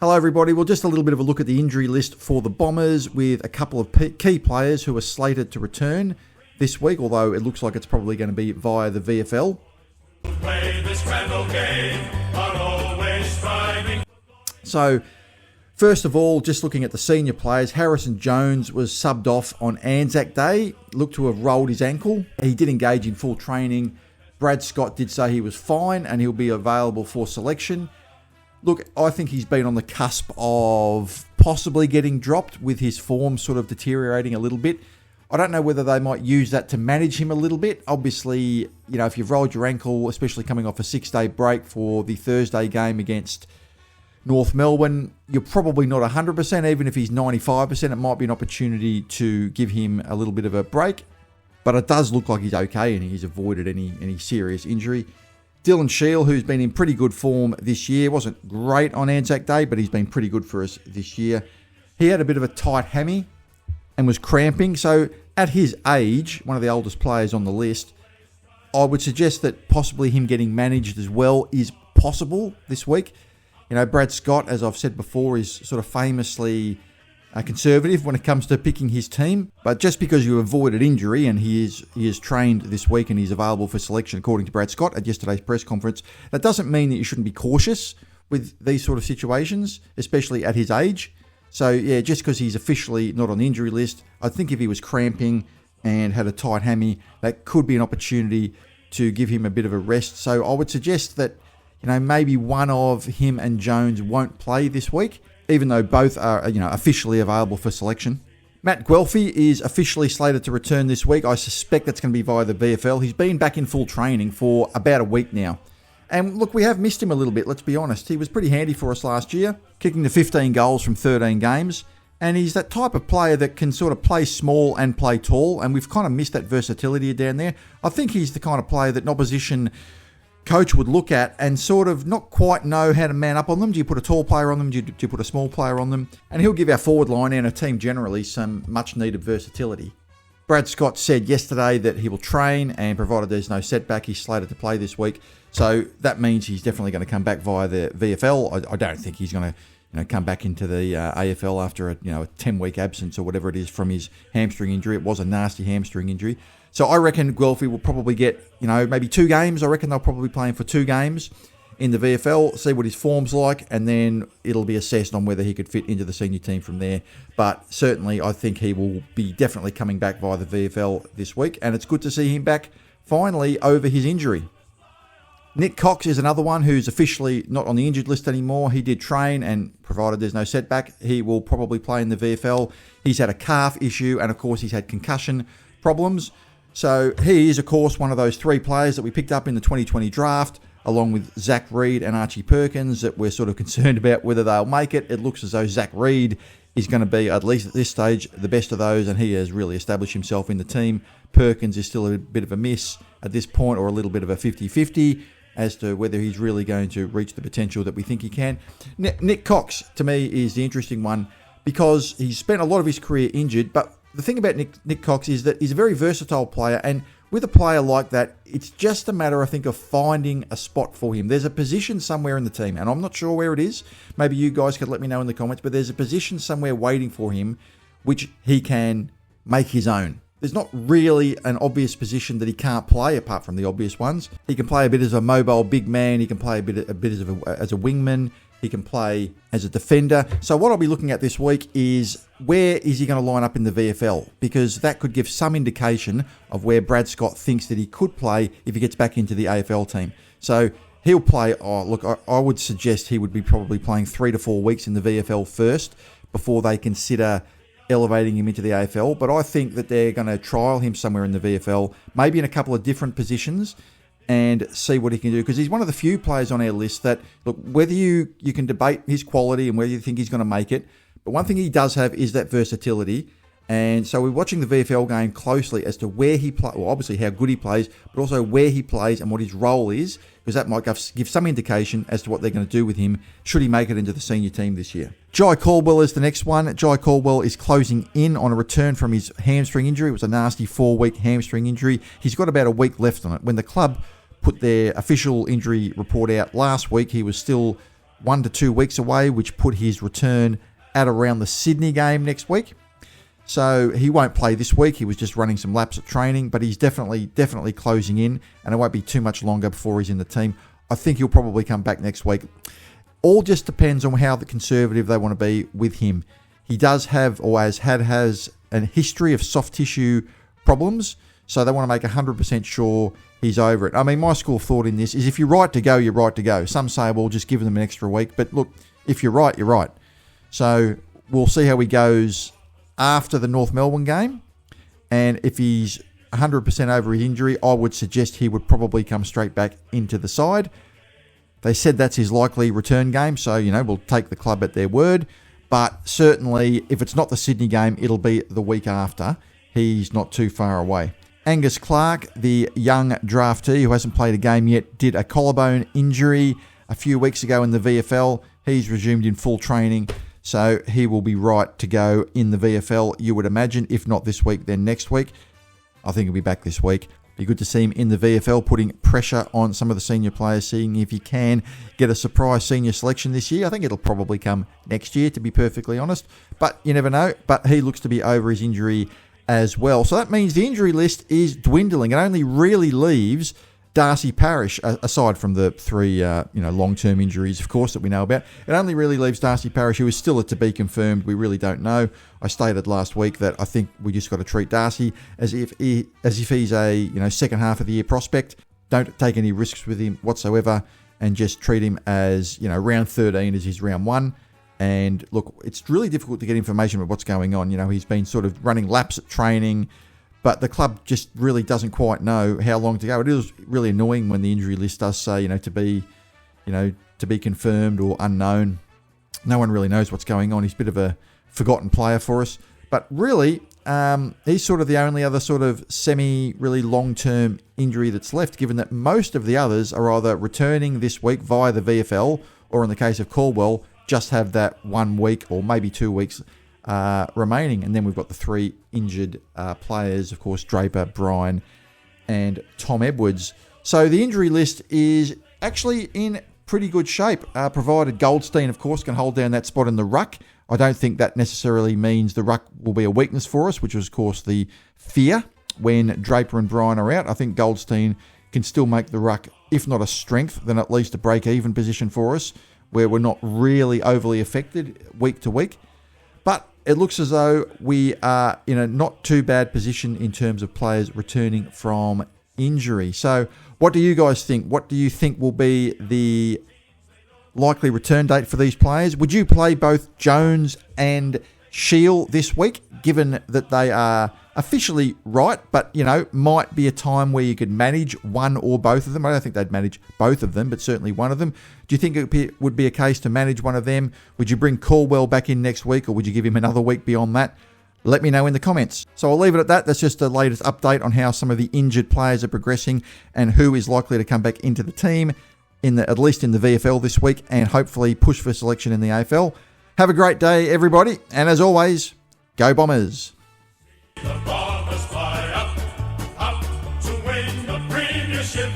Hello everybody, well just a little bit of a look at the injury list for the Bombers with a couple of key players who are slated to return this week, although it looks like it's probably going to be via the VFL. Play the scramble game, are always striving. So, first of all, just looking at the senior players, Harrison Jones was subbed off on Anzac Day, looked to have rolled his ankle. He did engage in full training. Brad Scott did say he was fine and he'll be available for selection. Look, I think he's been on the cusp of possibly getting dropped with his form sort of deteriorating a little bit. I don't know whether they might use that to manage him a little bit. Obviously, if you've rolled your ankle, especially coming off a 6-day break for the Thursday game against North Melbourne, you're probably not 100%. Even if he's 95%, it might be an opportunity to give him a little bit of a break. But it does look like he's okay and he's avoided any serious injury. Dylan Shiel, who's been in pretty good form this year, wasn't great on Anzac Day, but he's been pretty good for us this year. He had a bit of a tight hammy and was cramping. So at his age, one of the oldest players on the list, I would suggest that possibly him getting managed as well is possible this week. Brad Scott, as I've said before, is sort of famously conservative when it comes to picking his team. But just because you avoided injury and he is trained this week and he's available for selection according to Brad Scott at yesterday's press conference, that doesn't mean that you shouldn't be cautious with these sort of situations, especially at his age. So yeah, just because he's officially not on the injury list, I think if he was cramping and had a tight hammy, that could be an opportunity to give him a bit of a rest. So I would suggest that maybe one of him and Jones won't play this week, even though both are, officially available for selection. Matt Guelphy is officially slated to return this week. I suspect that's going to be via the VFL. He's been back in full training for about a week now. And look, we have missed him a little bit, let's be honest. He was pretty handy for us last year, kicking the 15 goals from 13 games. And he's that type of player that can sort of play small and play tall. And we've kind of missed that versatility down there. I think he's the kind of player that an opposition coach would look at and sort of not quite know how to man up on them. Do you put a tall player on them? Do you put a small player on them? And he'll give our forward line and our team generally some much needed versatility. Brad Scott said yesterday that he will train, and provided there's no setback, he's slated to play this week. So that means he's definitely going to come back via the VFL. I don't think he's going to come back into the AFL after a 10-week absence or whatever it is from his hamstring injury. It was a nasty hamstring injury. So I reckon Guelphy will probably get, maybe 2 games. I reckon they'll probably play him for 2 games in the VFL, see what his form's like, and then it'll be assessed on whether he could fit into the senior team from there. But certainly I think he will be definitely coming back via the VFL this week, and it's good to see him back finally over his injury. Nick Cox is another one who's officially not on the injured list anymore. He did train, and provided there's no setback, he will probably play in the VFL. He's had a calf issue, and of course he's had concussion problems. So he is, of course, one of those 3 players that we picked up in the 2020 draft, along with Zach Reid and Archie Perkins, that we're sort of concerned about whether they'll make it. It looks as though Zach Reid is going to be, at least at this stage, the best of those, and he has really established himself in the team. Perkins is still a bit of a miss at this point, or a little bit of a 50-50 as to whether he's really going to reach the potential that we think he can. Nick Cox, to me, is the interesting one because he's spent a lot of his career injured, but the thing about Nick Cox is that he's a very versatile player, and with a player like that, it's just a matter, I think, of finding a spot for him. There's a position somewhere in the team, and I'm not sure where it is. Maybe you guys could let me know in the comments, but there's a position somewhere waiting for him which he can make his own. There's not really an obvious position that he can't play, apart from the obvious ones. He can play a bit as a mobile big man. He can play a bit as a wingman. He can play as a defender. So what I'll be looking at this week is where is he going to line up in the VFL? Because that could give some indication of where Brad Scott thinks that he could play if he gets back into the AFL team. So he'll play, I would suggest he would be probably playing 3 to 4 weeks in the VFL first before they consider elevating him into the AFL. But I think that they're going to trial him somewhere in the VFL, maybe in a couple of different positions, and see what he can do, because he's one of the few players on our list that, look, whether you can debate his quality and whether you think he's going to make it, but one thing he does have is that versatility. And so we're watching the VFL game closely as to where he plays, well, obviously how good he plays, but also where he plays and what his role is, because that might give some indication as to what they're going to do with him should he make it into the senior team this year. Jye Caldwell is the next one. Jye Caldwell is closing in on a return from his hamstring injury. It was a nasty 4-week hamstring injury. He's got about a week left on it. When the club put their official injury report out last week, he was still 1 to 2 weeks away, which put his return at around the Sydney game next week. So he won't play this week. He was just running some laps at training, but he's definitely closing in, and it won't be too much longer before he's in the team. I think he'll probably come back next week. All just depends on how the conservative they want to be with him. He does have, or has a history of soft tissue problems, so they want to make 100% sure he's over it. I mean, my school of thought in this is if you're right to go, you're right to go. Some say, well, just give them an extra week. But look, if you're right, you're right. So we'll see how he goes after the North Melbourne game. And if he's 100% over his injury, I would suggest he would probably come straight back into the side. They said that's his likely return game, so, we'll take the club at their word. But certainly, if it's not the Sydney game, it'll be the week after. He's not too far away. Angus Clark, the young draftee who hasn't played a game yet, did a collarbone injury a few weeks ago in the VFL. He's resumed in full training, so he will be right to go in the VFL, you would imagine. If not this week, then next week. I think he'll be back this week. Be good to see him in the VFL, putting pressure on some of the senior players, seeing if he can get a surprise senior selection this year. I think it'll probably come next year, to be perfectly honest. But you never know. But he looks to be over his injury as well. So that means the injury list is dwindling. It only really leaves Darcy Parish, aside from the three long-term injuries, of course, that we know about. It only really leaves Darcy Parish, who is still to be confirmed. We really don't know. I stated last week that I think we just got to treat Darcy as if he's a second half of the year prospect. Don't take any risks with him whatsoever, and just treat him as round 13 as his round 1. And look, it's really difficult to get information about what's going on. He's been sort of running laps at training, but the club just really doesn't quite know how long to go. It is really annoying when the injury list does say, to be confirmed or unknown. No one really knows what's going on. He's a bit of a forgotten player for us. But really, he's sort of the only other sort of really long-term injury that's left, given that most of the others are either returning this week via the VFL, or in the case of Caldwell, just have that 1 week or maybe 2 weeks remaining. And then we've got the 3 injured players, of course, Draper, Bryan and Tom Edwards. So the injury list is actually in pretty good shape, provided Goldstein, of course, can hold down that spot in the ruck. I don't think that necessarily means the ruck will be a weakness for us, which was, of course, the fear when Draper and Bryan are out. I think Goldstein can still make the ruck, if not a strength, then at least a break-even position for us, where we're not really overly affected week to week. But it looks as though we are in a not too bad position in terms of players returning from injury. So what do you guys think? What do you think will be the likely return date for these players? Would you play both Jones and Shiel this week, given that they are officially right, but, might be a time where you could manage one or both of them? I don't think they'd manage both of them, but certainly one of them. Do you think it would be a case to manage one of them? Would you bring Caldwell back in next week, or would you give him another week beyond that? Let me know in the comments. So I'll leave it at that. That's just the latest update on how some of the injured players are progressing and who is likely to come back into the team, at least in the VFL this week, and hopefully push for selection in the AFL. Have a great day, everybody. And as always, go Bombers. The Bombers fly up to win the premiership.